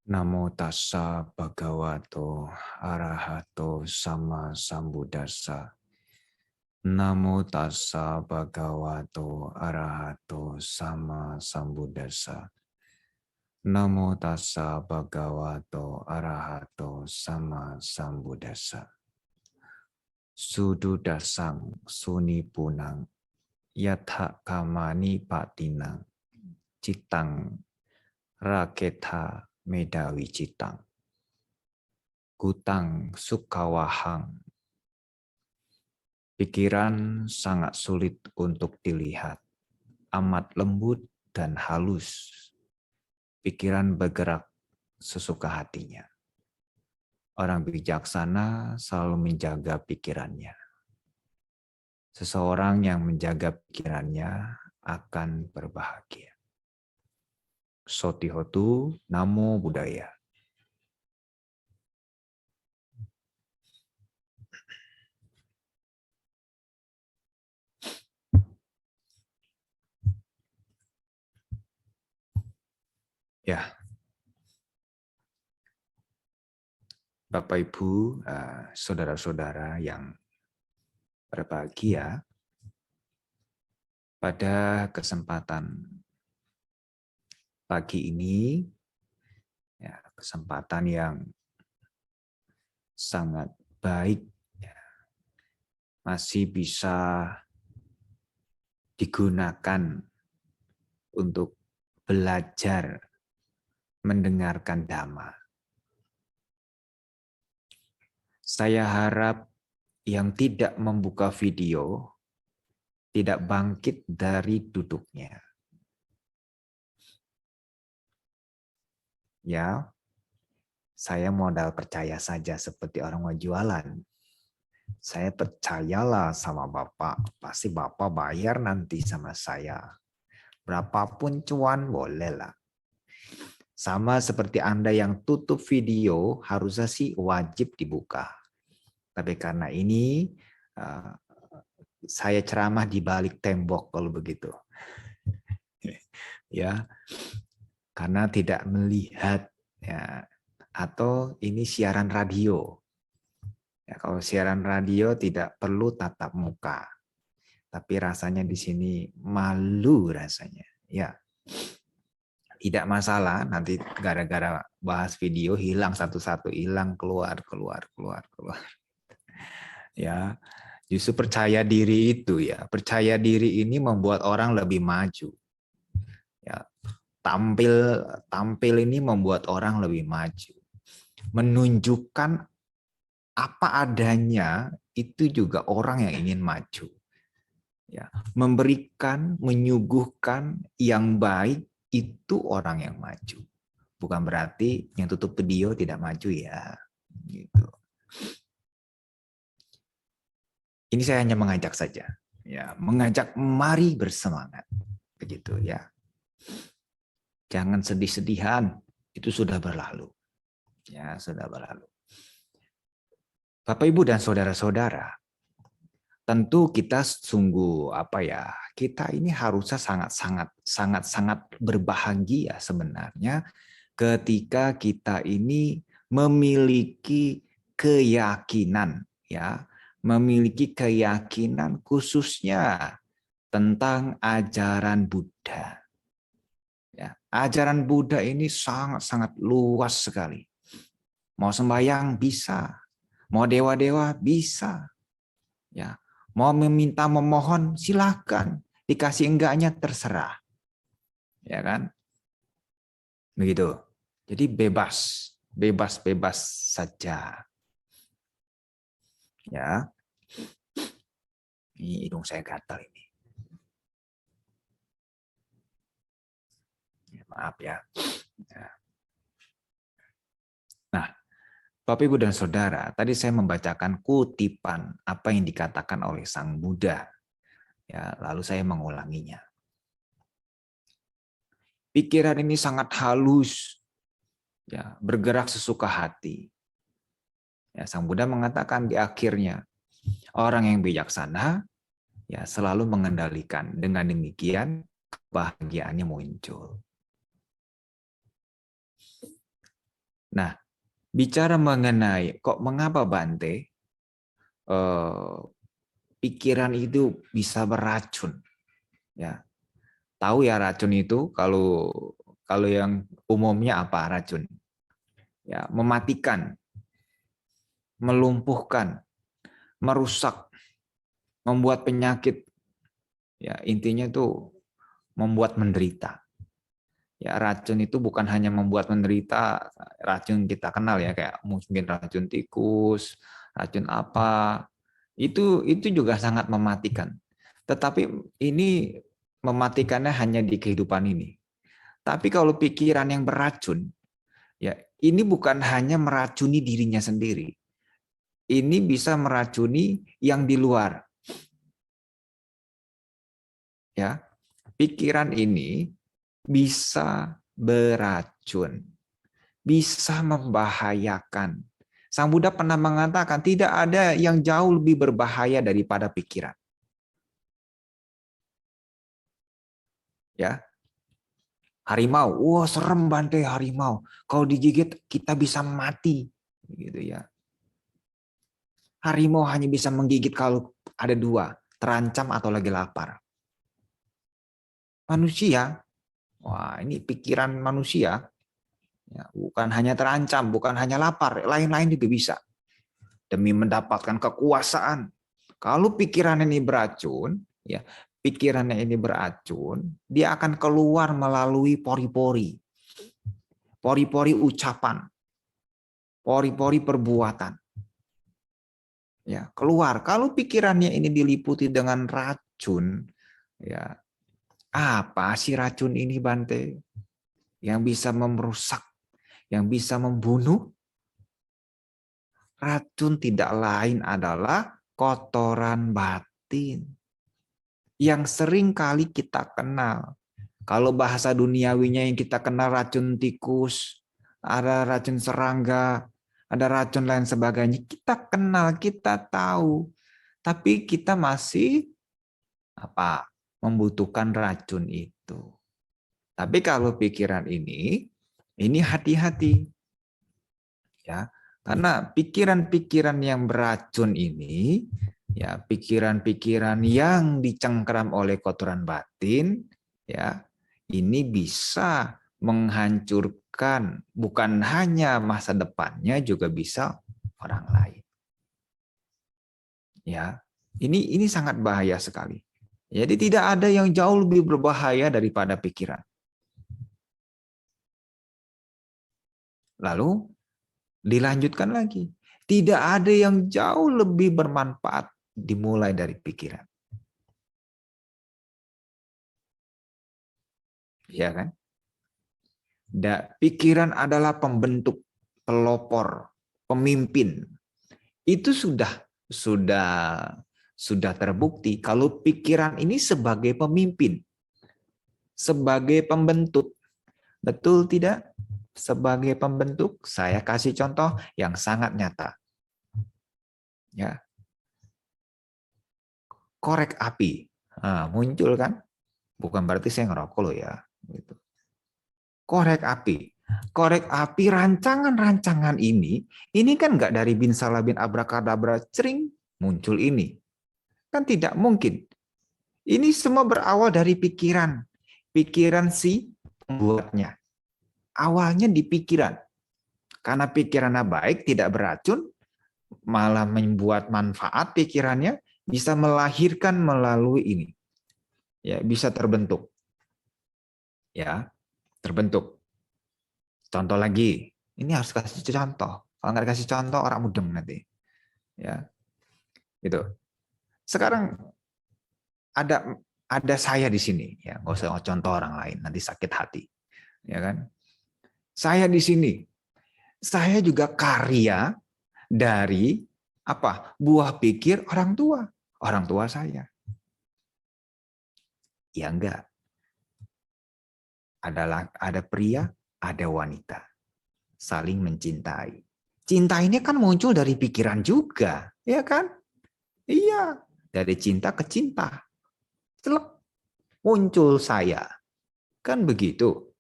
Namo tassa bhagavato arahato sama sambuddhassa. Namo tassa bhagavato arahato sama sambuddhassa. Namo tassa bhagavato arahato sama sambuddhassa. Sududasang sunipunang yatha kamani patinang citang raketha medawi citang. Kutang sukawahang. Pikiran sangat sulit untuk dilihat, amat lembut dan halus. Pikiran bergerak sesuka hatinya. Orang bijaksana selalu menjaga pikirannya. Seseorang yang menjaga pikirannya akan berbahagia. Sotihotu Namo Buddhaya. Ya, Bapak Ibu, saudara-saudara yang berbahagia, pada kesempatan pagi ini, ya, kesempatan yang sangat baik, ya, masih bisa digunakan untuk belajar mendengarkan Dhamma. Saya harap yang tidak membuka video tidak bangkit dari duduknya. Ya, saya modal percaya saja seperti orang mau jualan. Saya percayalah sama Bapak, pasti Bapak bayar nanti sama saya. Berapapun cuan bolehlah. Sama seperti Anda yang tutup video, harusnya sih wajib dibuka. Tapi karena ini, saya ceramah di balik tembok kalau begitu. Ya, karena tidak melihat, ya, atau ini siaran radio. Ya, kalau siaran radio tidak perlu tatap muka. Tapi rasanya di sini malu rasanya. Ya, tidak masalah. Nanti gara-gara bahas video hilang satu-satu, hilang keluar. Ya, justru percaya diri itu ya. Percaya diri ini membuat orang lebih maju. Ya, tampil ini membuat orang lebih maju. Menunjukkan apa adanya itu juga orang yang ingin maju. Ya, memberikan, menyuguhkan yang baik itu orang yang maju. Bukan berarti yang tutup video tidak maju ya. Gitu. Ini saya hanya mengajak saja. Ya, mengajak mari bersemangat. Begitu ya. Jangan sedih-sedihan, itu sudah berlalu. Ya, sudah berlalu. Bapak Ibu dan saudara-saudara, tentu kita sungguh kita ini harusnya sangat berbahagia sebenarnya ketika kita ini memiliki keyakinan, ya, memiliki keyakinan khususnya tentang ajaran Buddha. Ya, ajaran Buddha ini sangat luas sekali. Mau sembahyang bisa, mau dewa-dewa bisa, ya, mau meminta memohon silakan, dikasih enggaknya terserah, ya kan? Begitu. Jadi bebas saja. Ya, ini hidung saya gatal ini. Maaf ya. Nah, Bapak Ibu dan Saudara, tadi saya membacakan kutipan apa yang dikatakan oleh Sang Buddha. Ya, lalu saya mengulanginya. Pikiran ini sangat halus, ya, bergerak sesuka hati. Ya, Sang Buddha mengatakan di akhirnya, orang yang bijaksana ya selalu mengendalikan. Dengan demikian, kebahagiaannya muncul. Nah, bicara mengenai kok mengapa Bante pikiran itu bisa beracun, ya. Tahu ya racun itu kalau yang umumnya apa racun? Ya, mematikan, melumpuhkan, merusak, membuat penyakit. Ya, intinya itu membuat menderita. Ya, racun itu bukan hanya membuat menderita, racun kita kenal ya kayak mungkin racun tikus, racun apa. Itu juga sangat mematikan. Tetapi ini mematikannya hanya di kehidupan ini. Tapi kalau pikiran yang beracun, ya ini bukan hanya meracuni dirinya sendiri. Ini bisa meracuni yang di luar. Ya, pikiran ini bisa beracun, bisa membahayakan. Sang Buddha pernah mengatakan tidak ada yang jauh lebih berbahaya daripada pikiran. Ya, harimau, wah serem Bante harimau. Kalau digigit kita bisa mati, gitu ya. Harimau hanya bisa menggigit kalau ada dua, terancam atau lagi lapar. Manusia, wah ini pikiran manusia, ya, bukan hanya terancam, bukan hanya lapar, lain-lain juga bisa. Demi mendapatkan kekuasaan. Kalau pikiran ini beracun, ya pikirannya ini beracun, dia akan keluar melalui pori-pori, pori-pori ucapan, pori-pori perbuatan. Ya, keluar. Kalau pikirannya ini diliputi dengan racun, ya apa sih racun ini Bante? Yang bisa merusak, yang bisa membunuh? Racun tidak lain adalah kotoran batin yang sering kali kita kenal. Kalau bahasa duniawinya yang kita kenal racun tikus, ada racun serangga, ada racun lain sebagainya. Kita kenal, kita tahu. Tapi kita masih membutuhkan racun itu. Tapi kalau pikiran ini hati-hati. Ya, karena pikiran-pikiran yang beracun ini, ya pikiran-pikiran yang dicengkeram oleh kotoran batin, ya ini bisa menghancurkan bukan hanya masa depannya, juga bisa orang lain. Ya, ini sangat bahaya sekali. Jadi tidak ada yang jauh lebih berbahaya daripada pikiran. Lalu dilanjutkan lagi. Tidak ada yang jauh lebih bermanfaat dimulai dari pikiran. Ya kan? Pikiran adalah pembentuk, pelopor, pemimpin. Itu sudah terbukti kalau pikiran ini sebagai pemimpin, sebagai pembentuk. Betul tidak? Sebagai pembentuk, saya kasih contoh yang sangat nyata. Ya. Korek api. Nah, muncul kan? Bukan berarti saya ngerokok loh ya. Gitu. Korek api. Korek api rancangan-rancangan ini kan nggak dari bin salah bin abrakadabra cering muncul ini. Kan tidak mungkin. Ini semua berawal dari pikiran. Pikiran si pembuatnya. Awalnya di pikiran. Karena pikirannya baik, tidak beracun, malah membuat manfaat pikirannya, bisa melahirkan melalui ini. Ya, bisa terbentuk. Ya, terbentuk. Contoh lagi, ini harus kasih contoh. Kalau nggak kasih contoh orang mudeng nanti. Ya, gitu. Sekarang ada saya di sini, ya nggak usah contoh orang lain, nanti sakit hati, ya kan? Saya di sini, saya juga karya dari apa? Buah pikir orang tua saya. Ya enggak. Ada pria, ada wanita, saling mencintai. Cinta ini kan muncul dari pikiran juga, ya kan? Iya, dari cinta ke cinta. Celep, muncul saya. Kan begitu.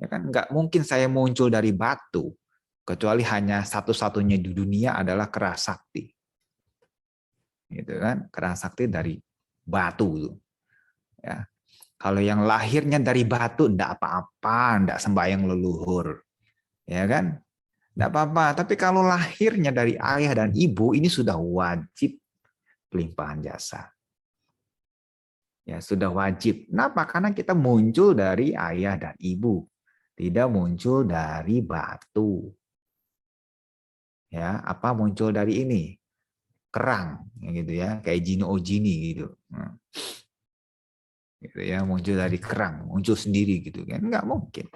Ya kan, nggak mungkin saya muncul dari batu, kecuali hanya satu-satunya di dunia adalah kera sakti. Gitu kan, kera sakti dari batu. Ya. Kalau yang lahirnya dari batu, enggak apa-apa, enggak sembahyang leluhur. Ya kan? Enggak apa-apa. Tapi kalau lahirnya dari ayah dan ibu, ini sudah wajib pelimpahan jasa. Ya, sudah wajib. Kenapa? Karena kita muncul dari ayah dan ibu. Tidak muncul dari batu. Ya, apa muncul dari ini? Kerang, gitu ya, kayak Jino Ojini gitu. Gitu ya, muncul dari kerang, muncul sendiri gitu kan? Enggak mungkin.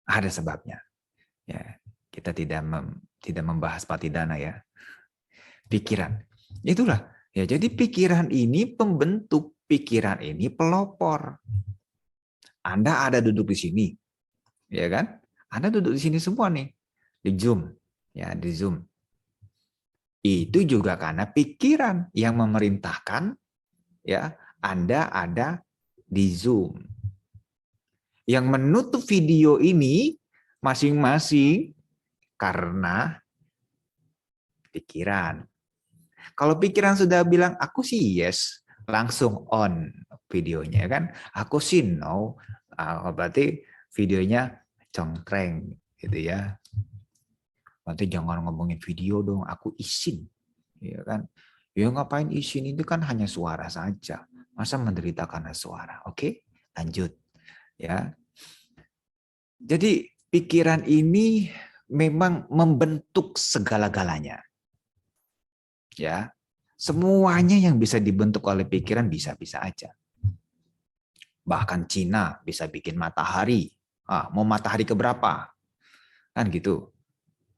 Ada sebabnya. Ya, kita tidak membahas patidana ya. Pikiran. Itulah. Ya, jadi pikiran ini pembentuk, pikiran ini pelopor. Anda ada duduk di sini, ya kan? Anda duduk di sini semua nih, di Zoom, ya di Zoom. Itu juga karena pikiran yang memerintahkan, ya Anda ada di Zoom. Yang menutup video ini masing-masing karena pikiran. Kalau pikiran sudah bilang aku sih yes, langsung on videonya kan. Aku sih no, berarti videonya congkreng gitu ya. Nanti jangan ngomongin video dong, aku izin. Ya kan? Ya ngapain izin, itu kan hanya suara saja. Masa menderita karena suara? Oke, lanjut. Ya. Jadi pikiran ini memang membentuk segala-galanya. Ya. Semuanya yang bisa dibentuk oleh pikiran bisa-bisa aja. Bahkan Cina bisa bikin matahari. Mau matahari keberapa? Kan gitu.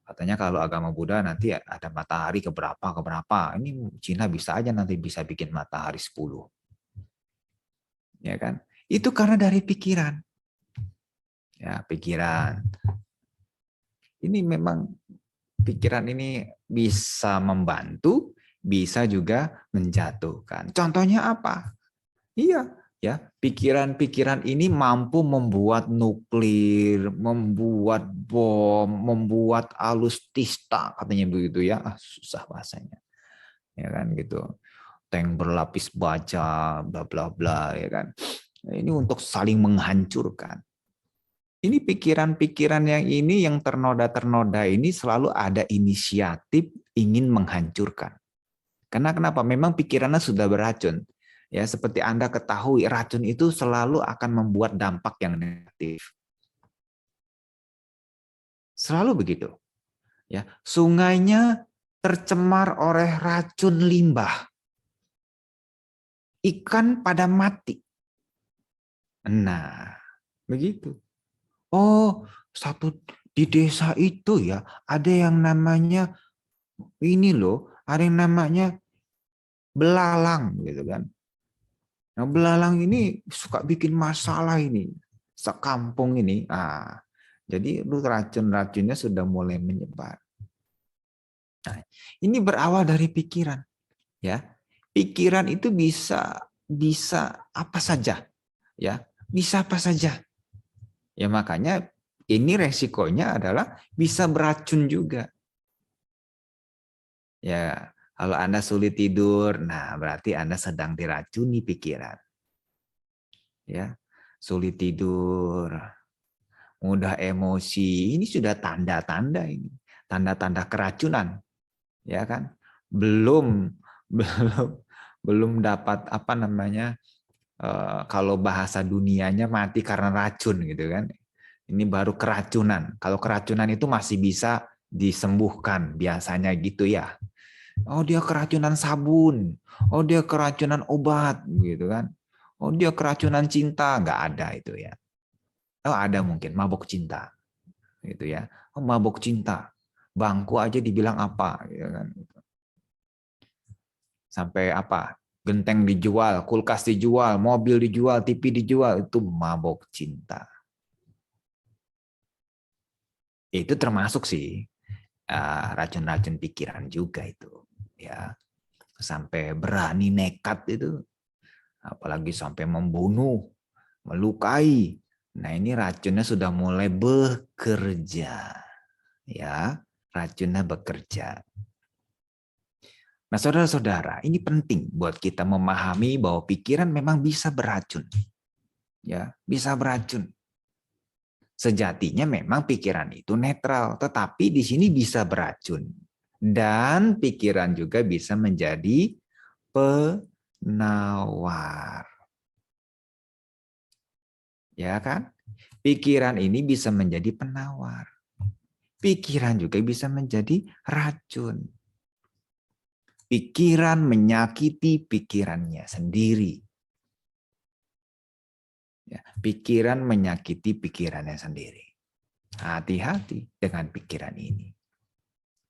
Katanya kalau agama Buddha nanti ada matahari keberapa. Ini Cina bisa aja nanti bisa bikin matahari 10. Ya kan? Itu karena dari pikiran. Ya, pikiran. Ini memang pikiran ini bisa membantu, bisa juga menjatuhkan. Contohnya apa? Iya, ya, pikiran-pikiran ini mampu membuat nuklir, membuat bom, membuat alustista, katanya begitu ya. Susah bahasanya. Ya kan gitu. Tank berlapis baja, bla bla bla, ya kan. Ini untuk saling menghancurkan. Ini pikiran-pikiran yang ini yang ternoda-ternoda ini selalu ada inisiatif ingin menghancurkan. Karena kenapa? Memang pikirannya sudah beracun. Ya, seperti Anda ketahui, racun itu selalu akan membuat dampak yang negatif. Selalu begitu. Ya, sungainya tercemar oleh racun limbah. Ikan pada mati. Nah, begitu. Oh, satu di desa itu ya, ada yang namanya ini loh, ada yang namanya belalang gitu kan. Nah, belalang ini suka bikin masalah ini sekampung ini. Jadi lu racun-racunnya sudah mulai menyebar. Nah, ini berawal dari pikiran, ya. Pikiran itu bisa apa saja, ya. Bisa apa saja. Ya makanya ini resikonya adalah bisa beracun juga. Ya, kalau Anda sulit tidur, nah berarti Anda sedang diracuni pikiran. Ya, sulit tidur, mudah emosi, ini sudah tanda-tanda ini, tanda-tanda keracunan, ya kan? Belum belum belum dapat apa namanya, kalau bahasa dunianya mati karena racun gitu kan. Ini baru keracunan. Kalau keracunan itu masih bisa disembuhkan biasanya gitu ya. Oh dia keracunan sabun, oh dia keracunan obat gitu kan. Oh dia keracunan cinta, nggak ada itu ya. Oh ada mungkin mabuk cinta gitu ya. Oh, mabuk cinta, bangku aja dibilang apa gitu kan. Sampai apa? Genteng dijual, kulkas dijual, mobil dijual, TV dijual, itu mabuk cinta. Itu termasuk sih racun-racun pikiran juga itu ya, sampai berani nekat itu, apalagi sampai membunuh, melukai, Nah, ini racunnya sudah mulai bekerja. Ya, racunnya bekerja. Nah, saudara-saudara, ini penting buat kita memahami bahwa pikiran memang bisa beracun. Ya, bisa beracun. Sejatinya memang pikiran itu netral, tetapi di sini bisa beracun. Dan pikiran juga bisa menjadi penawar. Ya kan? Pikiran ini bisa menjadi penawar. Pikiran juga bisa menjadi racun. Pikiran menyakiti pikirannya sendiri. Ya, pikiran menyakiti pikirannya sendiri. Hati-hati dengan pikiran ini.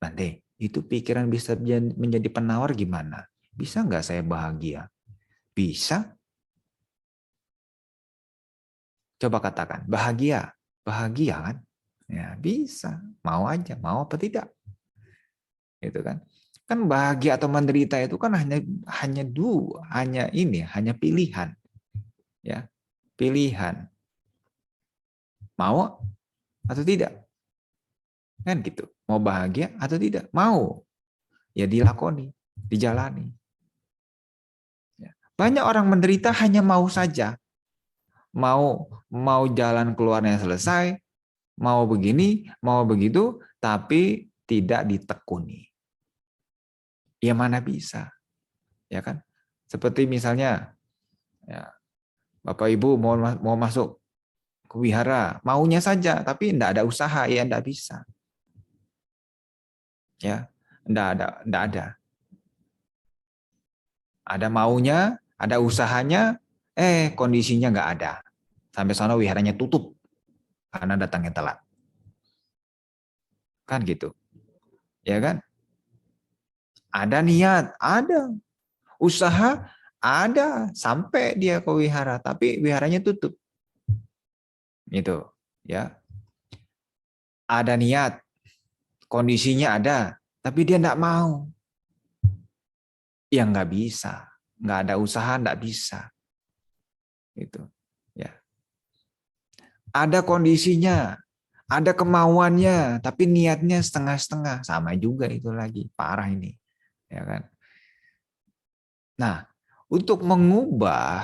Bante, itu pikiran bisa menjadi penawar gimana? Bisa nggak saya bahagia? Bisa. Coba katakan, bahagia. Bahagia kan? Ya, bisa. Mau aja, mau apa tidak? Itu kan. Kan bahagia atau menderita itu kan hanya pilihan. Ya, pilihan. Mau atau tidak? Kan gitu. Mau bahagia atau tidak? Mau. Ya dilakoni, dijalani. Ya. Banyak orang menderita hanya mau saja. Mau jalan keluarnya selesai, mau begini, mau begitu, tapi tidak ditekuni. Ya mana bisa, ya kan? Seperti misalnya, ya, Bapak Ibu mau masuk ke wihara, maunya saja, tapi tidak ada usaha, ya tidak bisa. Ya, tidak ada. Ada maunya, ada usahanya, kondisinya nggak ada. Sampai sana wiharanya tutup karena datangnya telat. Kan gitu. Ya kan? Ada niat, ada. Usaha, ada. Sampai dia ke wihara, tapi wiharanya tutup. Gitu. Ya. Ada niat, kondisinya ada, tapi dia nggak mau. Ya nggak bisa. Nggak ada usaha, nggak bisa. Gitu. Ya. Ada kondisinya, ada kemauannya, tapi niatnya setengah-setengah. Sama juga itu lagi, parah ini. Ya kan? Nah, untuk mengubah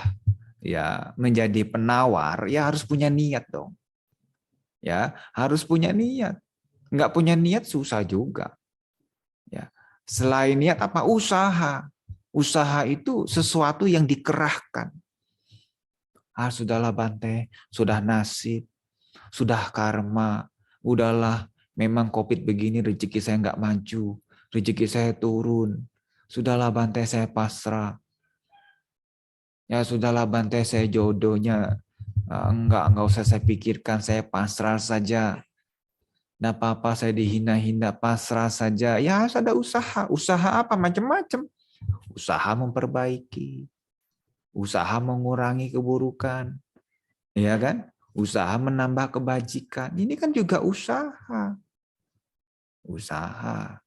ya menjadi penawar, ya harus punya niat dong. Ya, harus punya niat. Nggak punya niat susah juga. Ya. Selain niat apa? Usaha. Usaha itu sesuatu yang dikerahkan. Sudahlah Bante, sudah nasib, sudah karma, udahlah, memang COVID begini rezeki saya nggak maju, rezeki saya turun. Sudahlah Bante, saya pasrah. Ya sudahlah Bante, saya jodohnya enggak usah saya pikirkan, saya pasrah saja. Nggak apa-apa, saya dihina-hina, pasrah saja. Ya harus ada usaha. Usaha apa? Macam-macam. Usaha memperbaiki, usaha mengurangi keburukan, ya kan? Usaha menambah kebajikan. Ini kan juga usaha. Usaha.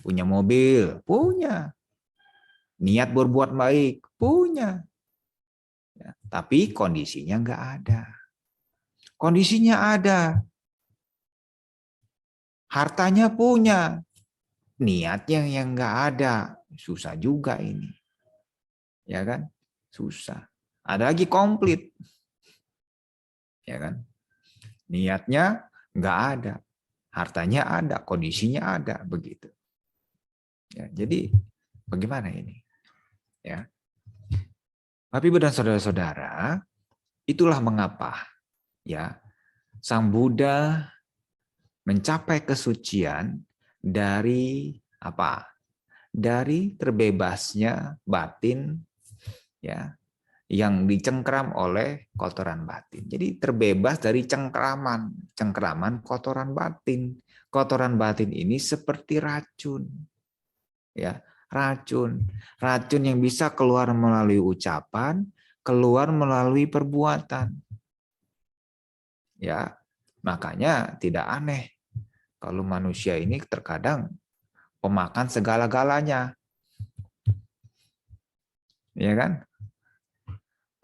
Punya mobil, punya. Niat berbuat baik, punya. Ya, tapi kondisinya nggak ada. Kondisinya ada. Hartanya punya. Niatnya yang nggak ada. Susah juga ini. Ya kan? Susah. Ada lagi komplit. Ya kan? Niatnya nggak ada. Hartanya ada, kondisinya ada, begitu. Ya, jadi bagaimana ini? Ya. Tapi dan saudara-saudara, itulah mengapa ya Sang Buddha mencapai kesucian dari apa? Dari terbebasnya batin ya yang dicengkram oleh kotoran batin. Jadi terbebas dari cengkraman kotoran batin. Kotoran batin ini seperti racun. Ya, racun. Racun yang bisa keluar melalui ucapan, keluar melalui perbuatan. Ya, makanya tidak aneh kalau manusia ini terkadang pemakan segala-galanya. Ya kan?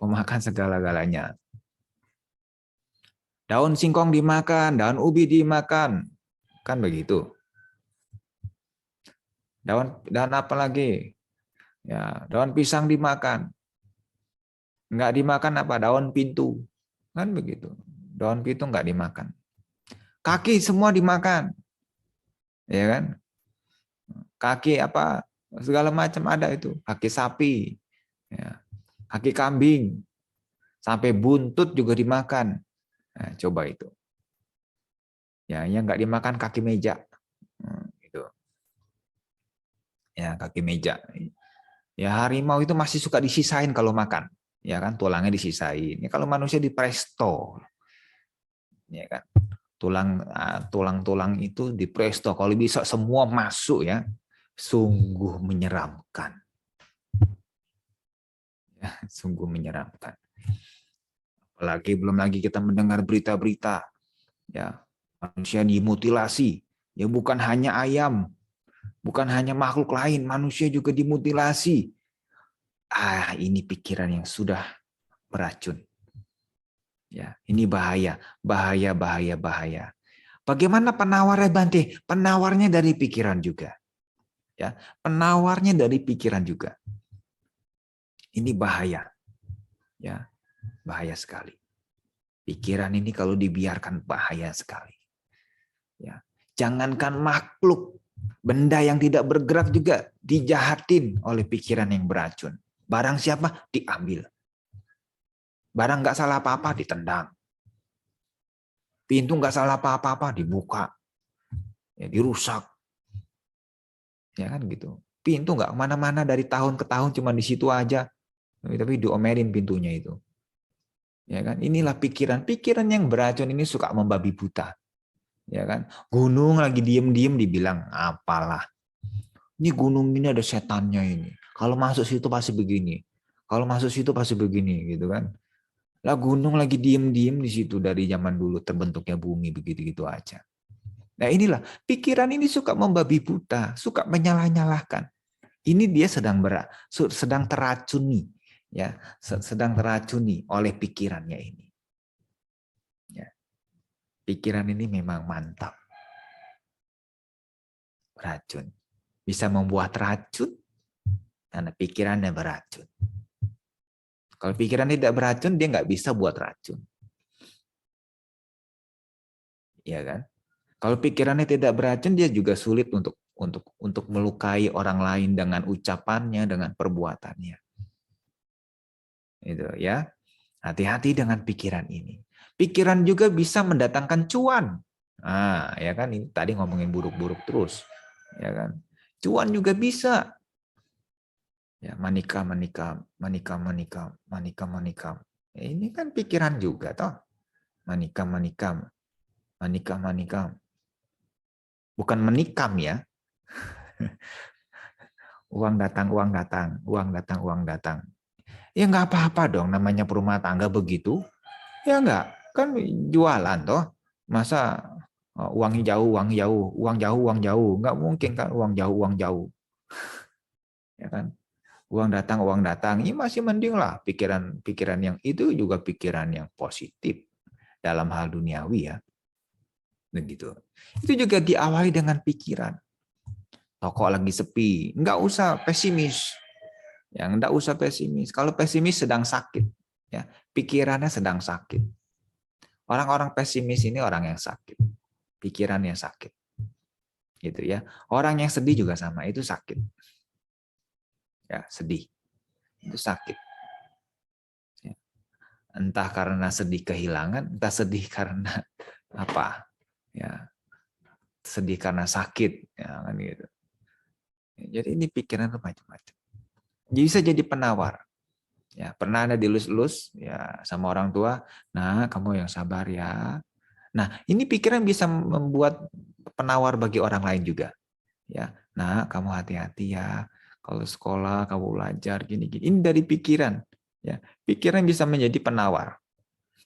Pemakan segala-galanya. Daun singkong dimakan, daun ubi dimakan. Kan begitu. Daun apa lagi? Ya, daun pisang dimakan. Nggak dimakan apa? Daun pintu. Kan begitu. Daun pintu nggak dimakan. Kaki semua dimakan. Ya kan? Kaki apa? Segala macam ada itu. Kaki sapi. Ya. Kaki kambing. Sampai buntut juga dimakan. Nah, coba itu. Ya, yang nggak dimakan kaki meja. Gitu. Ya, kaki meja. Ya, harimau itu masih suka disisain kalau makan. Ya kan, tulangnya disisain. Ya, kalau manusia di presto. Ya kan. Tulang-tulang itu di presto. Kalau bisa semua masuk ya. Sungguh menyeramkan. Ya, sungguh menyeramkan. Apalagi belum lagi kita mendengar berita-berita. Ya, manusia dimutilasi. Ya, bukan hanya ayam. Bukan hanya makhluk lain. Manusia juga dimutilasi. Ini pikiran yang sudah beracun. Ya, ini bahaya, bahaya, bahaya, bahaya. Bagaimana penawarnya Bante? Penawarnya dari pikiran juga. Ya, penawarnya dari pikiran juga. Ini bahaya. Ya, bahaya sekali. Pikiran ini kalau dibiarkan bahaya sekali. Ya, jangankan makhluk, benda yang tidak bergerak juga dijahatin oleh pikiran yang beracun. Barang siapa diambil. Barang nggak salah apa-apa ditendang. Pintu nggak salah apa-apa dibuka, ya, dirusak, ya kan gitu. Pintu nggak kemana-mana dari tahun ke tahun cuma di situ aja, tapi diomelin pintunya itu, ya kan. Inilah pikiran yang beracun ini suka membabi buta, ya kan. Gunung lagi diem-diem dibilang apalah, ini gunung ini ada setannya ini. Kalau masuk situ pasti begini, kalau masuk situ pasti begini, gitu kan. Lah gunung lagi diem-diem di situ dari zaman dulu terbentuknya bumi begitu-gitu aja. Nah inilah, pikiran ini suka membabi buta, suka menyalah-nyalahkan. Ini dia sedang teracuni, ya, sedang teracuni oleh pikirannya ini. Ya, pikiran ini memang mantap, beracun. Bisa membuat racun, karena pikirannya beracun. Kalau pikiran tidak beracun, dia nggak bisa buat racun. Ya kan? Kalau pikirannya tidak beracun, dia juga sulit untuk melukai orang lain dengan ucapannya, dengan perbuatannya. Itu ya. Hati-hati dengan pikiran ini. Pikiran juga bisa mendatangkan cuan. Nah, ya kan ini tadi ngomongin buruk-buruk terus, ya kan. Cuan juga bisa. Ya, manika, manika, manika, manika, manika, manika. Ya, ini kan pikiran juga toh. Manika, manika, manika, manika. Bukan menikam ya. Uang datang, uang datang, uang datang, uang datang. Ya nggak apa-apa dong, namanya perumah tangga begitu. Ya nggak, kan jualan toh. Masa uangnya jauh, uang jauh, uang jauh, uang jauh. Nggak mungkin kan uang jauh, uang jauh. Ya kan? Uang datang, uang datang. Ini masih mending lah pikiran yang itu juga pikiran yang positif dalam hal duniawi ya. Begitu. Itu juga diawali dengan pikiran. Toko lagi sepi, nggak usah pesimis. Yang nggak usah pesimis. Kalau pesimis sedang sakit, ya pikirannya sedang sakit. Orang-orang pesimis ini orang yang sakit, pikirannya sakit, gitu ya. Orang yang sedih juga sama, itu sakit, ya sedih, itu sakit. Ya. Entah karena sedih kehilangan, entah sedih karena apa, ya sedih karena sakit, ya kan gitu. Jadi ini pikiran itu macam-macam. Bisa jadi penawar. Ya, pernah ada dilus-lus ya sama orang tua, nah kamu yang sabar ya. Nah, ini pikiran bisa membuat penawar bagi orang lain juga. Ya, nah kamu hati-hati ya. Kalau sekolah kamu belajar gini-gini. Ini dari pikiran. Ya, pikiran bisa menjadi penawar,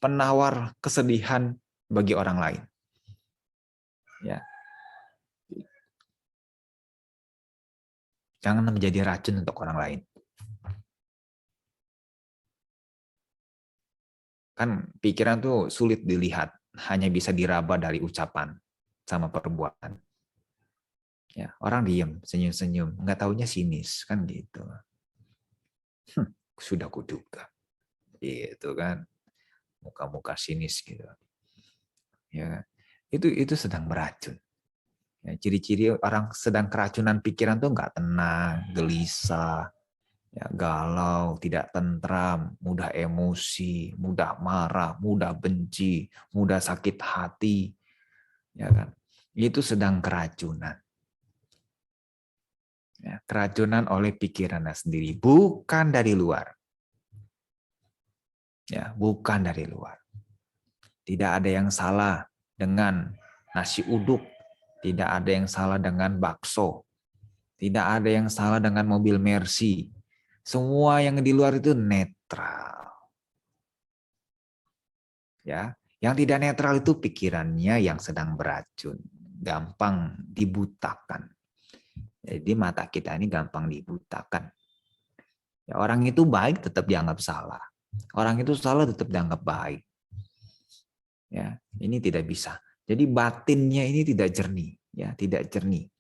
penawar kesedihan bagi orang lain. Ya, jangan menjadi racun untuk orang lain. Kan pikiran tuh sulit dilihat. hanya bisa diraba dari ucapan sama perbuatan. Ya, orang diem, senyum-senyum, nggak taunya sinis kan gitu. Sudah kuduga, gitu kan, muka-muka sinis gitu. Ya, itu sedang beracun. Ya, ciri-ciri orang sedang keracunan pikiran tuh nggak tenang, gelisah, ya, galau, tidak tentram, mudah emosi, mudah marah, mudah benci, mudah sakit hati, ya kan? Itu sedang keracunan. Ya, keracunan oleh pikirannya sendiri, bukan dari luar. Ya, bukan dari luar. Tidak ada yang salah dengan nasi uduk, tidak ada yang salah dengan bakso, tidak ada yang salah dengan mobil Mercy. Semua yang di luar itu netral. Ya, yang tidak netral itu pikirannya yang sedang beracun, gampang dibutakan. Jadi mata kita ini gampang dibutakan. Ya, orang itu baik tetap dianggap salah. Orang itu salah tetap dianggap baik. Ya, ini tidak bisa. Jadi batinnya ini tidak jernih, ya, tidak jernih.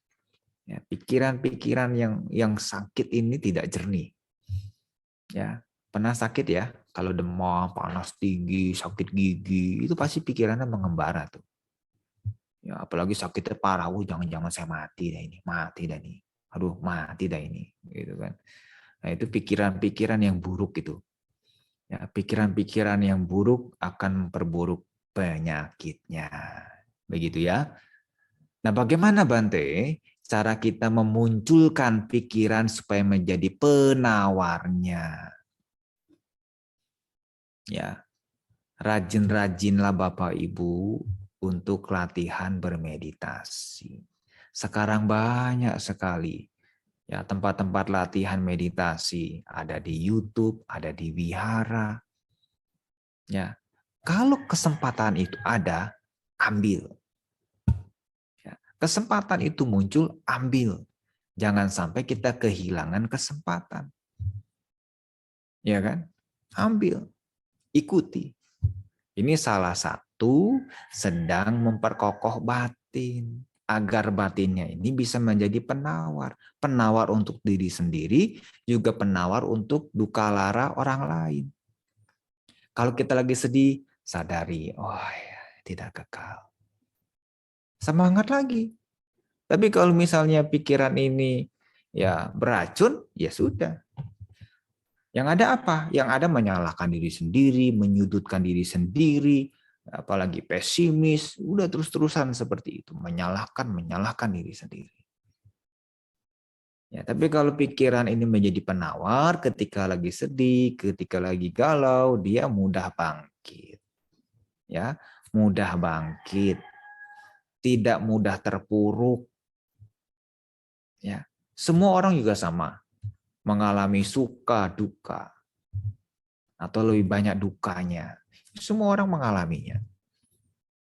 Ya, pikiran-pikiran yang sakit ini tidak jernih. Ya, pernah sakit ya? Kalau demam, panas tinggi, sakit gigi, itu pasti pikirannya mengembara tuh. Ya, apalagi sakitnya parah, jangan-jangan saya mati dah ini, mati dah ini. Aduh, mati dah ini, gitu kan. Nah, itu pikiran-pikiran yang buruk itu. Ya, pikiran-pikiran yang buruk akan memperburuk penyakitnya. Begitu ya. Nah, bagaimana Bante cara kita memunculkan pikiran supaya menjadi penawarnya? Ya, rajin-rajinlah Bapak Ibu untuk latihan bermeditasi. Sekarang banyak sekali ya tempat-tempat latihan meditasi, ada di YouTube, ada di wihara. Ya, kalau kesempatan itu ada, ambil. Ya, kesempatan itu muncul, ambil. Jangan sampai kita kehilangan kesempatan. Ya kan? Ambil, ikuti. Ini salah satu sedang memperkokoh batin. Agar batinnya ini bisa menjadi penawar. Penawar untuk diri sendiri, juga penawar untuk duka lara orang lain. Kalau kita lagi sedih, sadari, oh ya, tidak kekal. Semangat lagi. Tapi kalau misalnya pikiran ini ya beracun, ya sudah. Yang ada apa? Yang ada menyalahkan diri sendiri, menyudutkan diri sendiri, apalagi pesimis, udah terus-terusan seperti itu, menyalahkan diri sendiri. Ya, tapi kalau pikiran ini menjadi penawar, ketika lagi sedih, ketika lagi galau, dia mudah bangkit. Ya, mudah bangkit. Tidak mudah terpuruk. Ya, semua orang juga sama, mengalami suka duka atau lebih banyak dukanya. Semua orang mengalaminya.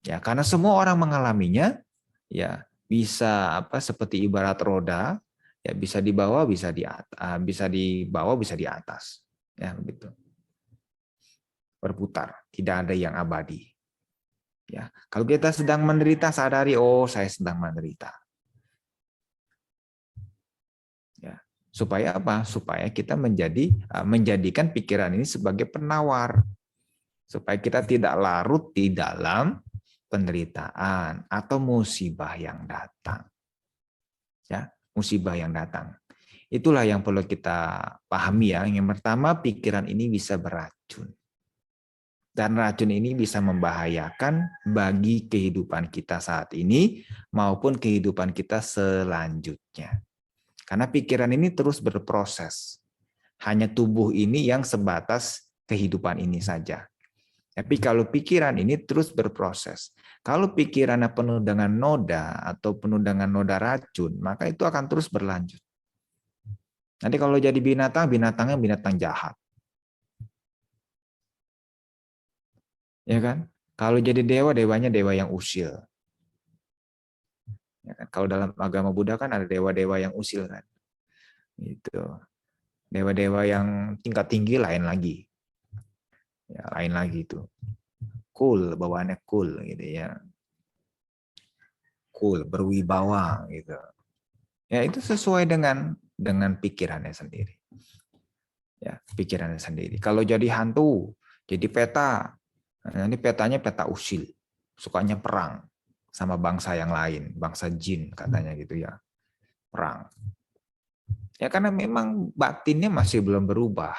Ya, karena semua orang mengalaminya, ya bisa apa seperti ibarat roda, ya bisa di bawah, bisa di atas, bisa di bawah, bisa di atas. Ya, begitu. Berputar, tidak ada yang abadi. Ya, kalau kita sedang menderita, sadari, oh saya sedang menderita. Ya, supaya apa? Supaya kita menjadikan pikiran ini sebagai penawar, supaya kita tidak larut di dalam penderitaan atau musibah yang datang. Ya, musibah yang datang. Itulah yang perlu kita pahami ya. Yang pertama, pikiran ini bisa beracun. Dan racun ini bisa membahayakan bagi kehidupan kita saat ini maupun kehidupan kita selanjutnya. Karena pikiran ini terus berproses. Hanya tubuh ini yang sebatas kehidupan ini saja. Tapi kalau pikiran ini terus berproses. Kalau pikirannya penuh dengan noda atau penuh dengan noda racun, maka itu akan terus berlanjut. Nanti kalau jadi binatang, binatangnya binatang jahat. Ya kan? Kalau jadi dewa, dewanya dewa yang usil. Ya kan? Kalau dalam agama Buddha kan ada dewa-dewa yang usil kan. Gitu. Dewa-dewa yang tingkat tinggi lain lagi. Ya, lain lagi itu. cool, bawaannya cool gitu ya. Cool, berwibawa gitu. Ya itu sesuai dengan pikirannya sendiri. Ya, pikirannya sendiri. Kalau jadi hantu, jadi peta. Nah, ini petanya peta usil. Sukanya perang sama bangsa yang lain, bangsa jin katanya gitu ya. Perang. Ya karena memang batinnya masih belum berubah.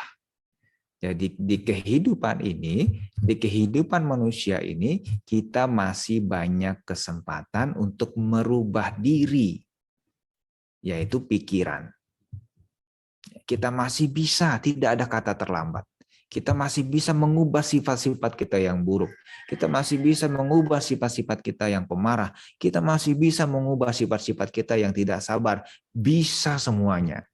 Jadi di kehidupan ini, di kehidupan manusia ini, kita masih banyak kesempatan untuk merubah diri, yaitu pikiran. Kita masih bisa, tidak ada kata terlambat. Kita masih bisa mengubah sifat-sifat kita yang buruk. Kita masih bisa mengubah sifat-sifat kita yang pemarah. Kita masih bisa mengubah sifat-sifat kita yang tidak sabar. Bisa semuanya.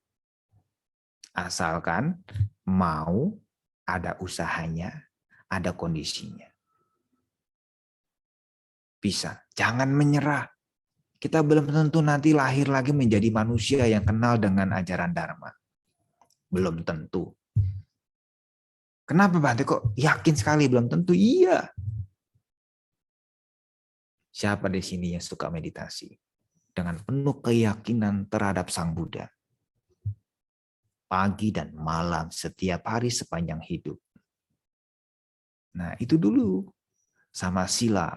Asalkan mau, ada usahanya, ada kondisinya. Bisa. Jangan menyerah. Kita belum tentu nanti lahir lagi menjadi manusia yang kenal dengan ajaran Dharma. Belum tentu. Kenapa Bante kok yakin sekali belum tentu? Iya. Siapa di sini yang suka meditasi? Dengan penuh keyakinan terhadap Sang Buddha. Pagi dan malam setiap hari sepanjang hidup. Nah itu dulu. Sama sila.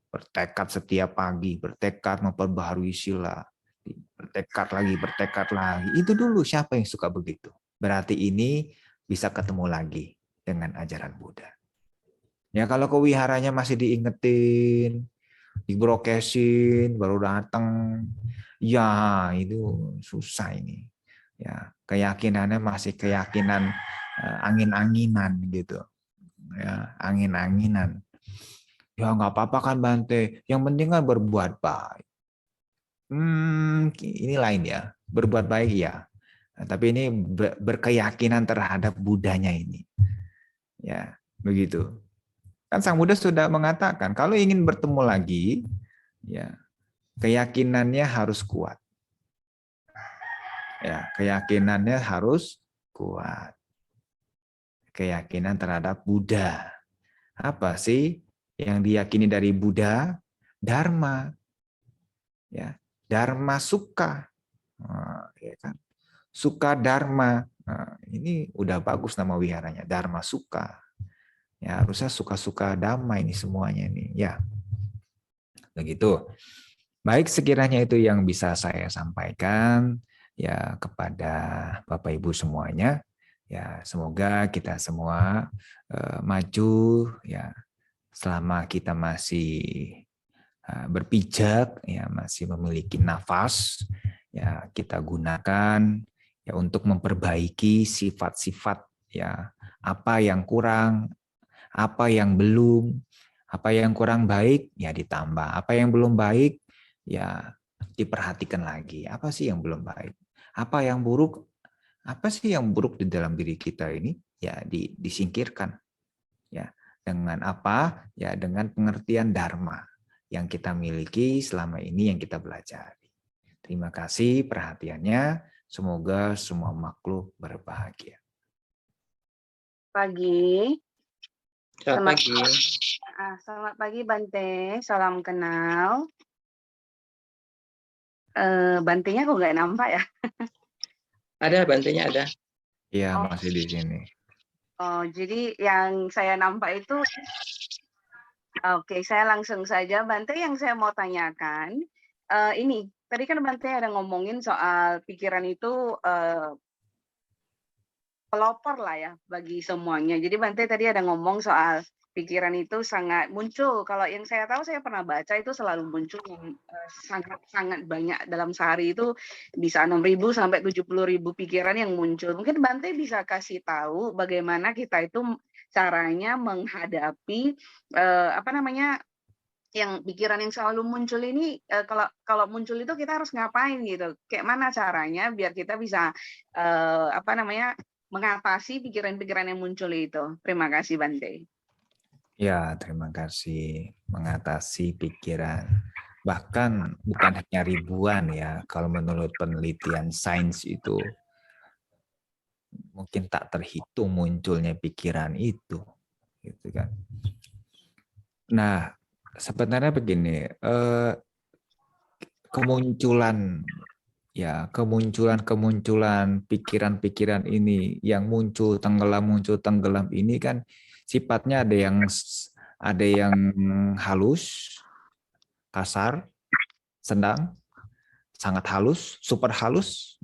Bertekad setiap pagi. Bertekad memperbaharui sila. Bertekad lagi. Itu dulu siapa yang suka begitu. Berarti ini bisa ketemu lagi dengan ajaran Buddha. Ya kalau ke wiharanya masih diingetin, dibrokesin, baru datang, ya itu susah ini. Ya keyakinannya masih keyakinan angin-anginan gitu. Ya angin-anginan. Ya nggak apa-apa kan Bante. Yang penting kan berbuat baik. Ini lain ya. Berbuat baik ya. Nah, tapi ini berkeyakinan terhadap Budanya ini. Ya, begitu. Kan Sang Buddha sudah mengatakan kalau ingin bertemu lagi, ya, keyakinannya harus kuat. Ya, keyakinannya harus kuat. Keyakinan terhadap Buddha. Apa sih yang diyakini dari Buddha? Dharma. Ya, Dharma Sukha. Nah, ya kan? Sukha Dharma. Nah, ini udah bagus nama wiharanya, Dharma Sukha. Ya, harusnya suka-suka damai ini semuanya nih. Ya. Begitu. Baik, sekiranya itu yang bisa saya sampaikan ya kepada Bapak Ibu semuanya. Ya, semoga kita semua maju ya selama kita masih berpijak ya, masih memiliki nafas ya, kita gunakan ya untuk memperbaiki sifat-sifat ya, apa yang kurang, apa yang belum, apa yang kurang baik ya ditambah, apa yang belum baik ya diperhatikan lagi. Apa sih yang belum baik? Apa yang buruk? Apa sih yang buruk di dalam diri kita ini? Ya disingkirkan. Ya, dengan apa? Ya dengan pengertian dharma yang kita miliki selama ini yang kita pelajari. Terima kasih perhatiannya. Semoga semua makhluk berbahagia. Pagi. Selamat pagi. Selamat pagi Bante, salam kenal. Bantenya kok nggak nampak ya? Ada, Bantenya ada. Iya, masih di sini. Oh, jadi yang saya nampak itu, oke, saya langsung saja. Bante, yang saya mau tanyakan, ini, tadi kan Bante ada ngomongin soal pikiran itu pelopor lah ya bagi semuanya. Jadi Bante tadi ada ngomong soal pikiran itu sangat muncul. Kalau yang saya tahu, saya pernah baca itu selalu muncul yang sangat banyak dalam sehari itu bisa 6.000 sampai 70.000 pikiran yang muncul. Mungkin Bante bisa kasih tahu bagaimana kita itu caranya menghadapi yang pikiran yang selalu muncul ini. Kalau muncul itu kita harus ngapain gitu? Kayak mana caranya biar kita bisa mengatasi pikiran-pikiran yang muncul itu? Terima kasih Bante. Ya, terima kasih. Mengatasi pikiran. Bahkan bukan hanya ribuan ya, kalau menurut penelitian sains itu mungkin tak terhitung munculnya pikiran itu, gitu kan. Nah, sebenarnya begini, kemunculan pikiran-pikiran ini yang muncul tenggelam ini kan sifatnya ada yang halus, kasar, sedang, sangat halus,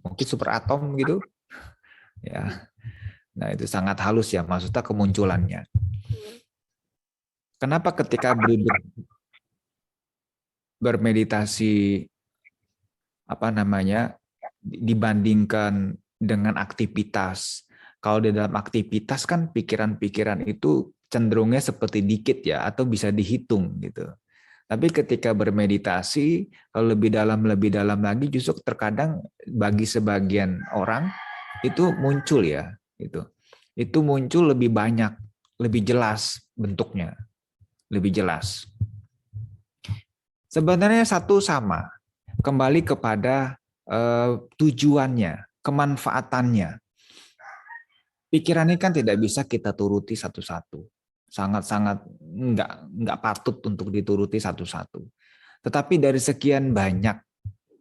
mungkin super atom gitu. Ya. Nah, itu sangat halus ya maksudnya kemunculannya. Kenapa ketika bermeditasi dibandingkan dengan aktivitas. Kalau di dalam aktivitas kan pikiran-pikiran itu cenderungnya seperti dikit ya atau bisa dihitung gitu. Tapi ketika bermeditasi kalau lebih dalam lagi justru terkadang bagi sebagian orang itu muncul ya gitu. Itu muncul lebih banyak, lebih jelas bentuknya, lebih jelas. Sebenarnya satu sama, kembali kepada tujuannya, kemanfaatannya. Pikiran ini kan tidak bisa kita turuti satu-satu. Sangat-sangat nggak patut untuk dituruti satu-satu. Tetapi dari sekian banyak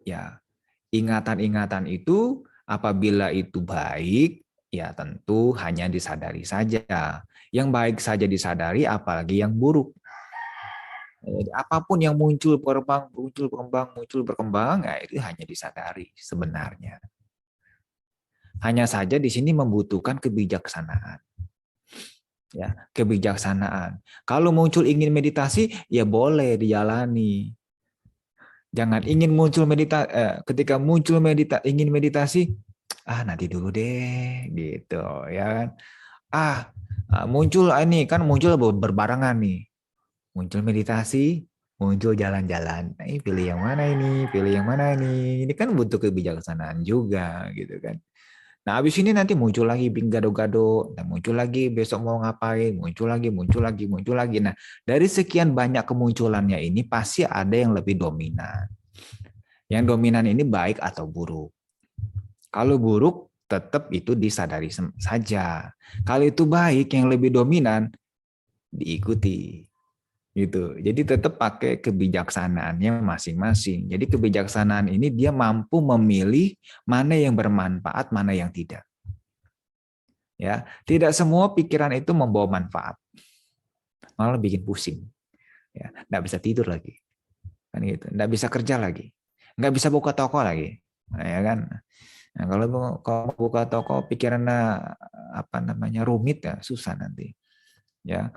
ya ingatan-ingatan itu, apabila itu baik, ya tentu hanya disadari saja. Yang baik saja disadari, apalagi yang buruk. Jadi apapun yang muncul berkembang, ya itu hanya disadari sebenarnya. Hanya saja di sini membutuhkan kebijaksanaan. Ya, kebijaksanaan. Kalau muncul ingin meditasi, ya boleh dijalani. Jangan ingin muncul ketika muncul ingin meditasi, nanti dulu deh, gitu ya kan. Muncul berbarengan nih. Muncul meditasi, muncul jalan-jalan. Nah, ini pilih yang mana ini? Pilih yang mana ini? Ini kan butuh kebijaksanaan juga, gitu kan. Nah, habis ini nanti muncul lagi gado-gado, dan muncul lagi besok mau ngapain, muncul lagi. Nah, dari sekian banyak kemunculannya ini pasti ada yang lebih dominan. Yang dominan ini baik atau buruk. Kalau buruk, tetap itu disadari saja. Kalau itu baik, yang lebih dominan, diikuti. Gitu. Jadi tetap pakai kebijaksanaannya masing-masing. Jadi kebijaksanaan ini dia mampu memilih mana yang bermanfaat, mana yang tidak. Ya, tidak semua pikiran itu membawa manfaat. Malah bikin pusing. Ya, nggak bisa tidur lagi. Kan gitu. Nggak bisa kerja lagi. Nggak bisa buka toko lagi. Nah, ya kan? Nah, kalau buka toko pikirannya rumit ya, susah nanti. Ya,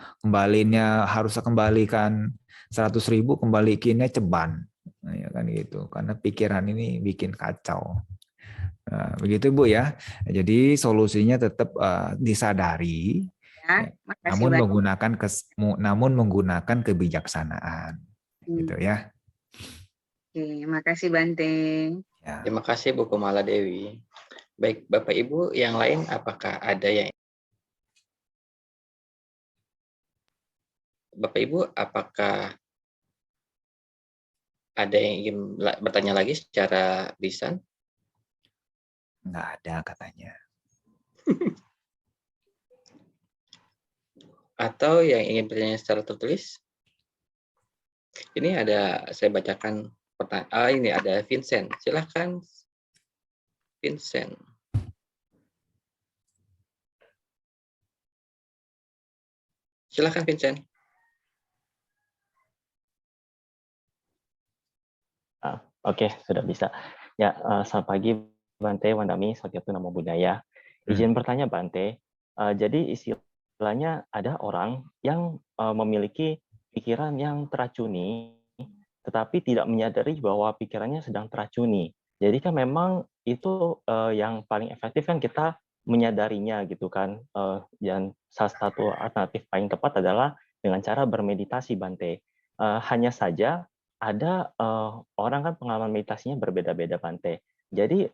harus kembalikan 100.000, kembalikinnya ceban, nah, ya kan gitu, karena pikiran ini bikin kacau. Nah, begitu Bu ya. Jadi solusinya tetap disadari, Ya, makasih namun banyak. menggunakan kebijaksanaan, gitu ya. Oke, makasih Bante. Ya. Terima kasih Bu Kumala Dewi. Baik, Bapak Ibu yang lain, apakah ada yang Bapak Ibu, apakah ada yang ingin bertanya lagi secara lisan? Nggak ada katanya. Atau yang ingin bertanya secara tertulis? Ini saya bacakan pertanyaan. Ini ada Vincent. Silahkan, Vincent. Silahkan, Vincent. Oke, sudah bisa. Ya, selamat pagi Bante, Wandami, Sakyatu Namo Buddhaya. Izin bertanya Bante, jadi istilahnya ada orang yang memiliki pikiran yang teracuni, tetapi tidak menyadari bahwa pikirannya sedang teracuni. Jadi kan memang itu yang paling efektif kan kita menyadarinya gitu kan. Dan salah satu alternatif paling tepat adalah dengan cara bermeditasi Bante. Hanya saja ada orang kan pengalaman meditasinya berbeda-beda Bante. Jadi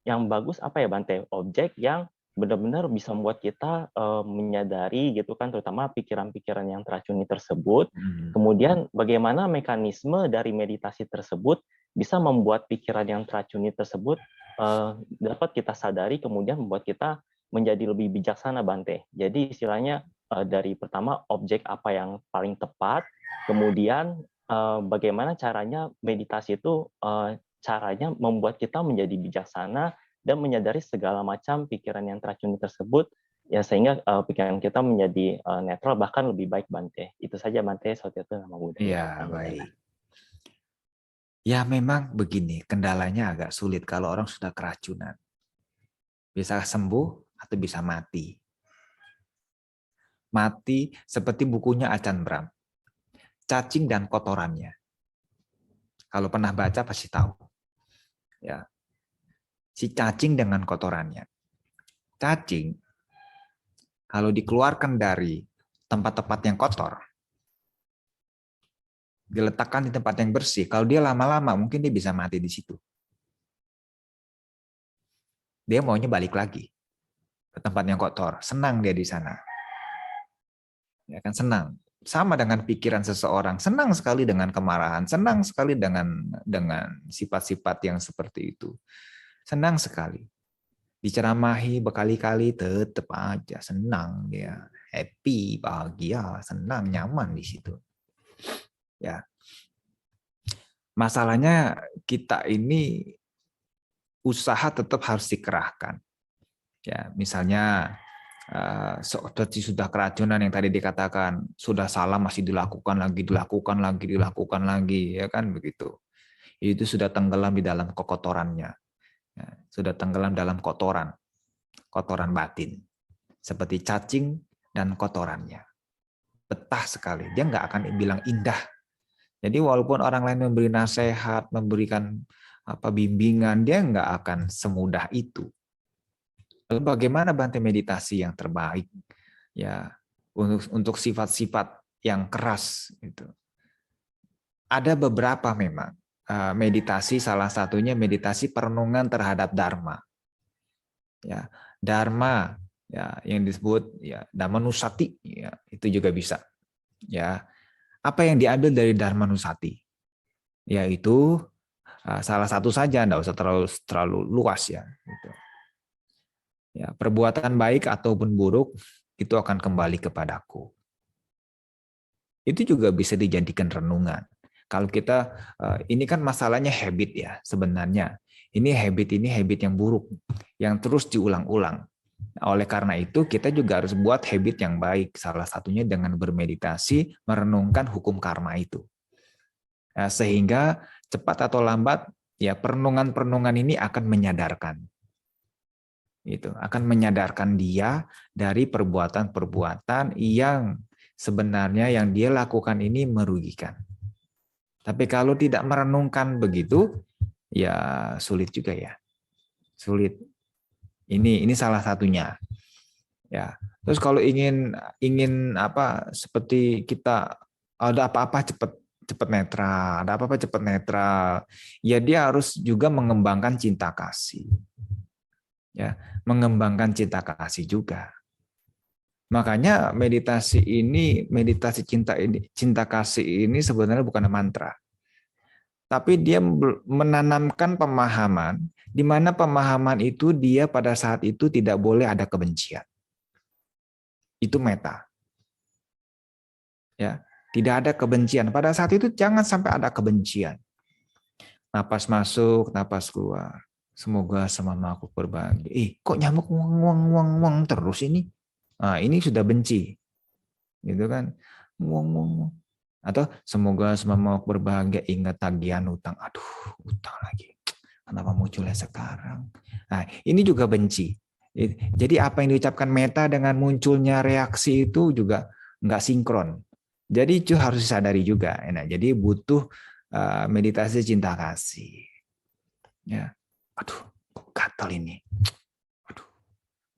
yang bagus apa ya Bante? Objek yang benar-benar bisa membuat kita menyadari gitu kan, terutama pikiran-pikiran yang teracuni tersebut. Kemudian bagaimana mekanisme dari meditasi tersebut bisa membuat pikiran yang teracuni tersebut dapat kita sadari, kemudian membuat kita menjadi lebih bijaksana Bante. Jadi istilahnya dari pertama objek apa yang paling tepat, kemudian bagaimana caranya meditasi itu caranya membuat kita menjadi bijaksana dan menyadari segala macam pikiran yang teracuni tersebut, ya sehingga pikiran kita menjadi netral bahkan lebih baik, Bante. Itu saja, Bante. Saudara Namo Buddhaya. Ya, baik. Ya memang begini, kendalanya agak sulit kalau orang sudah keracunan. Bisa sembuh atau bisa mati. Mati seperti bukunya Ajahn Brahm. Cacing dan kotorannya. Kalau pernah baca pasti tahu. Ya. Si cacing dengan kotorannya. Cacing kalau dikeluarkan dari tempat-tempat yang kotor, diletakkan di tempat yang bersih, kalau dia lama-lama mungkin dia bisa mati di situ. Dia maunya balik lagi ke tempat yang kotor, senang dia di sana. Ya kan, senang. Sama dengan pikiran seseorang, senang sekali dengan kemarahan, senang sekali dengan sifat-sifat yang seperti itu. Senang sekali. Diceramahi berkali-kali tetap aja senang dia, happy, bahagia, senang, nyaman di situ. Ya. Masalahnya kita ini usaha tetap harus dikerahkan. Ya, misalnya seperti sudah keracunan yang tadi dikatakan, sudah salah masih dilakukan lagi, ya kan begitu. Itu sudah tenggelam di dalam kekotorannya. Ya, sudah tenggelam dalam kotoran batin. Seperti cacing dan kotorannya. Betah sekali, dia nggak akan bilang indah. Jadi walaupun orang lain memberi nasihat, memberikan bimbingan, dia nggak akan semudah itu. Lalu bagaimana Bante meditasi yang terbaik? Ya, untuk sifat-sifat yang keras itu. Ada beberapa memang meditasi, salah satunya meditasi perenungan terhadap dharma. Ya, dharma ya yang disebut ya Dhammanusati ya, itu juga bisa. Ya. Apa yang diambil dari Dhammanusati? Yaitu salah satu saja, enggak usah terlalu luas ya gitu. Ya, perbuatan baik ataupun buruk itu akan kembali kepadaku. Itu juga bisa dijadikan renungan. Kalau kita ini kan masalahnya habit ya sebenarnya. Ini habit yang buruk yang terus diulang-ulang. Oleh karena itu kita juga harus buat habit yang baik. Salah satunya dengan bermeditasi, merenungkan hukum karma itu. Sehingga cepat atau lambat ya perenungan-perenungan ini akan menyadarkan. Itu akan menyadarkan dia dari perbuatan-perbuatan yang sebenarnya yang dia lakukan ini merugikan. Tapi kalau tidak merenungkan begitu, ya sulit juga ya. Sulit. Ini salah satunya. Ya. Terus kalau ingin seperti kita ada apa-apa cepat netral, ada apa-apa cepat netral. Ya dia harus juga mengembangkan cinta kasih. Ya, mengembangkan cinta kasih juga. Makanya meditasi cinta kasih ini sebenarnya bukan mantra. Tapi dia menanamkan pemahaman di mana pemahaman itu dia pada saat itu tidak boleh ada kebencian. Itu meta. Ya, tidak ada kebencian. Pada saat itu jangan sampai ada kebencian. Napas masuk, napas keluar. Semoga semama aku berbahagia. Kok nyamuk wang terus ini? Nah, ini sudah benci. Gitu kan? Wang. Atau semoga semama aku berbahagia, ingat tagihan utang. Aduh, utang lagi. Kenapa munculnya sekarang? Nah, ini juga benci. Jadi apa yang diucapkan meta dengan munculnya reaksi itu juga nggak sinkron. Jadi itu harus disadari juga. Nah, jadi butuh meditasi cinta kasih. Ya. Aduh, kok gatal ini? Aduh,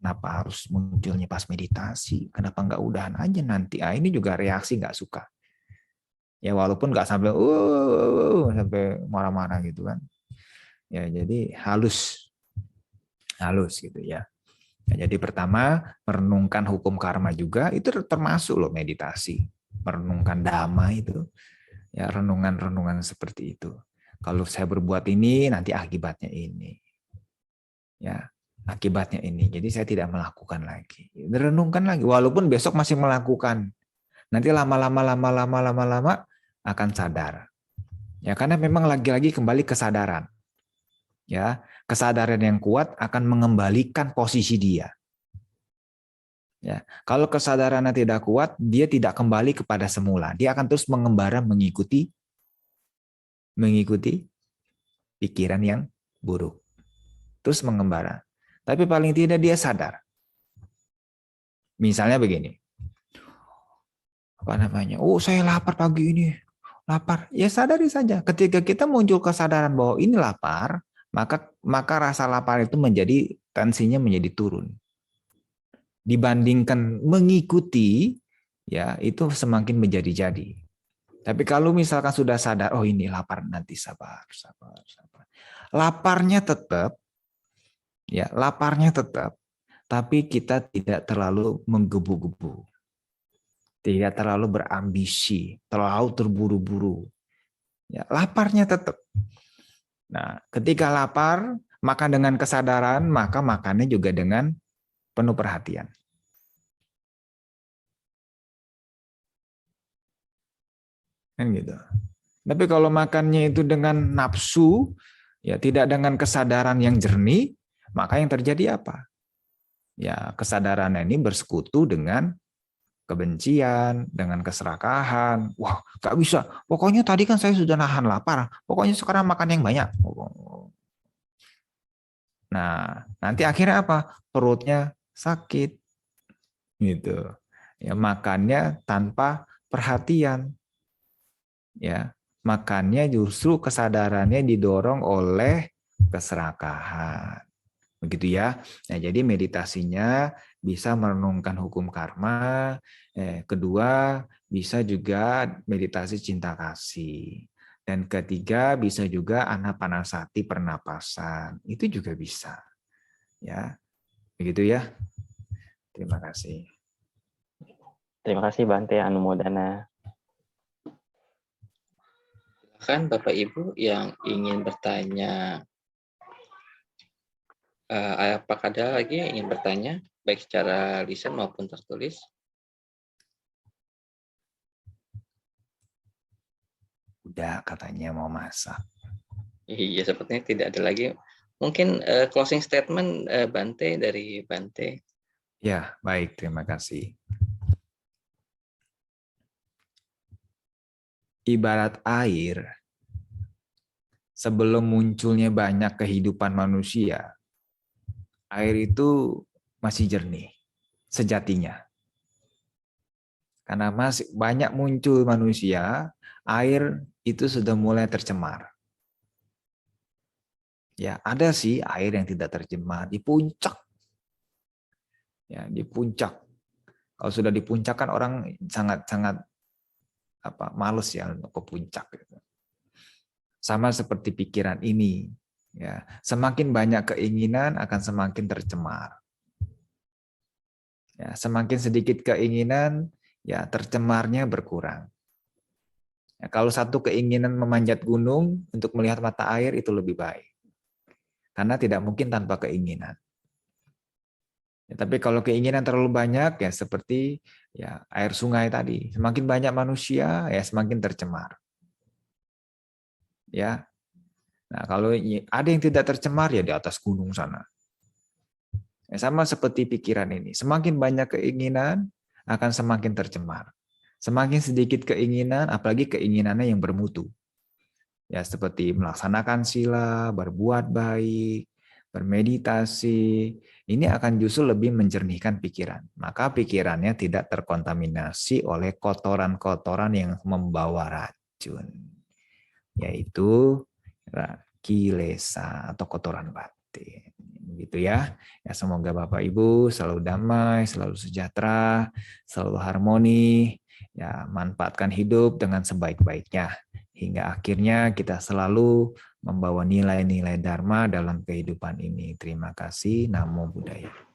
kenapa harus munculnya pas meditasi? Kenapa nggak udahan aja nanti? Ini juga reaksi nggak suka. Ya walaupun nggak sampai marah-marah gitu kan. Ya jadi halus gitu ya. Jadi pertama merenungkan hukum karma juga itu termasuk loh meditasi. Merenungkan dhamma itu. Ya renungan-renungan seperti itu. Kalau saya berbuat ini, nanti akibatnya ini. Ya, akibatnya ini. Jadi saya tidak melakukan lagi. Renungkan lagi, walaupun besok masih melakukan. Nanti lama-lama akan sadar. Ya, karena memang lagi-lagi kembali kesadaran. Ya, kesadaran yang kuat akan mengembalikan posisi dia. Ya, kalau kesadarannya tidak kuat, dia tidak kembali kepada semula. Dia akan terus mengembara mengikuti pikiran yang buruk. Terus mengembara. Tapi paling tidak dia sadar. Misalnya begini. Apa namanya? Oh, saya lapar pagi ini. Lapar. Ya sadari saja. Ketika kita muncul kesadaran bahwa ini lapar, maka rasa lapar itu menjadi tensinya menjadi turun. Dibandingkan mengikuti, ya itu semakin menjadi-jadi. Tapi kalau misalkan sudah sadar, oh ini lapar, nanti sabar. Laparnya tetap, tapi kita tidak terlalu menggebu-gebu. Tidak terlalu berambisi, terlalu terburu-buru. Ya, laparnya tetap. Nah, ketika lapar, maka dengan kesadaran, maka makannya juga dengan penuh perhatian. Kan gitu. Tapi kalau makannya itu dengan nafsu, ya tidak dengan kesadaran yang jernih, maka yang terjadi apa? Ya, kesadaran ini bersekutu dengan kebencian, dengan keserakahan. Wah, gak bisa. Pokoknya tadi kan saya sudah nahan lapar. Pokoknya sekarang makan yang banyak. Nah, nanti akhirnya apa? Perutnya sakit. Gitu. Ya, makannya tanpa perhatian. Ya, makannya justru kesadarannya didorong oleh keserakahan. Begitu ya. Nah, jadi meditasinya bisa merenungkan hukum karma. Kedua, bisa juga meditasi cinta kasih. Dan ketiga, bisa juga anapanasati pernapasan. Itu juga bisa. Ya. Begitu ya. Terima kasih. Terima kasih Bante Anumodana. Silakan Bapak Ibu yang ingin bertanya. Apakah ada lagi yang ingin bertanya, baik secara lisan maupun tertulis? Udah katanya mau masak. Iya, sepertinya tidak ada lagi. Mungkin closing statement Bante dari Bante. Ya, baik. Terima kasih. Ibarat air, sebelum munculnya banyak kehidupan manusia, air itu masih jernih sejatinya. Karena masih banyak muncul manusia, air itu sudah mulai tercemar. Ya, ada sih air yang tidak tercemar di puncak. Ya, di puncak. Kalau sudah di puncak kan orang sangat males ya untuk ke puncak gitu. Sama seperti pikiran ini, ya, semakin banyak keinginan akan semakin tercemar. Ya, semakin sedikit keinginan, ya tercemarnya berkurang. Ya, kalau satu keinginan memanjat gunung untuk melihat mata air itu lebih baik, karena tidak mungkin tanpa keinginan. Ya, tapi kalau keinginan terlalu banyak, ya seperti ya air sungai tadi, semakin banyak manusia, ya semakin tercemar. Ya, nah kalau ada yang tidak tercemar ya di atas gunung sana. Ya, sama seperti pikiran ini, semakin banyak keinginan akan semakin tercemar. Semakin sedikit keinginan, apalagi keinginannya yang bermutu. Ya, seperti melaksanakan sila, berbuat baik, bermeditasi, ini akan justru lebih menjernihkan pikiran. Maka pikirannya tidak terkontaminasi oleh kotoran-kotoran yang membawa racun, yaitu kilesa atau kotoran batin. Begitu ya. Ya, semoga Bapak Ibu selalu damai, selalu sejahtera, selalu harmoni. Ya, manfaatkan hidup dengan sebaik-baiknya hingga akhirnya kita selalu membawa nilai-nilai dharma dalam kehidupan ini. Terima kasih. Namo Buddhaya.